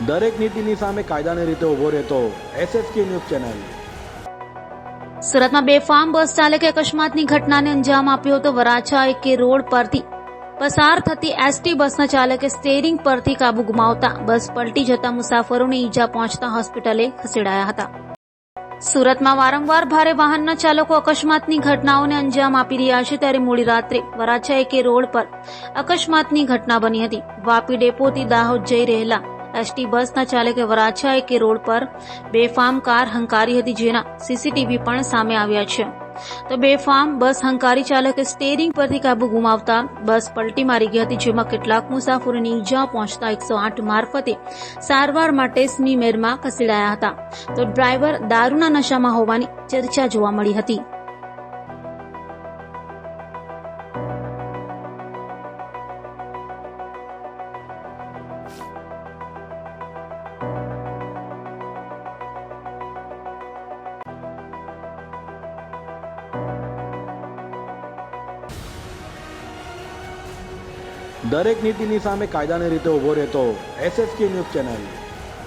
દરેક નીતિની સામે કાયદાની રીતે ઉભો રહેતો SSK ન્યૂઝ ચેનલ। સુરતમાં બેફામ બસ ચાલકે અકસ્માતની ઘટનાને અંજામ આપ્યો હતો। વરાછા એકે રોડ પરથી પસાર થતી એસટી બસના ચાલકે સ્ટીયરિંગ પરથી કાબુ ગુમાવતા બસ પલટી જતા મુસાફરોને ઈજા પહોંચતા હોસ્પિટલે ખસેડાયા હતા। સુરતમાં વારંવાર ભારે વાહનના ચાલકો અકસ્માતની ઘટનાઓને અંજામ આપી રહ્યા છે, ત્યારે મોડી રાત્રે વરાછા એકે રોડ પર અકસ્માતની ઘટના બની હતી। વાપી ડેપોથી દાહોદ જઈ રહેલા એસટી બસના ચાલકે વરાછા એકે રોડ પર બેફામ કાર હંકારી હતી, જેના સીસીટીવી પણ સામે આવ્યા છે। તો બેફામ બસ હંકારી ચાલકે સ્ટીયરિંગ પરથી કાબુ ગુમાવતા બસ પલટી મારી ગઈ હતી, જેમાં કેટલાક મુસાફરોને ઈજા પહોંચતા 108 મારફતે સારવાર માટે સ્મીમેરમાં ખસેડાયા હતા। તો ડ્રાઈવર દારૂના નશામાં હોવાની ચર્ચા જોવા મળી હતી। દરેક નીતિની સામે કાયદાની રીતે ઉભો રહેતો SSK ન્યૂઝ ચેનલ।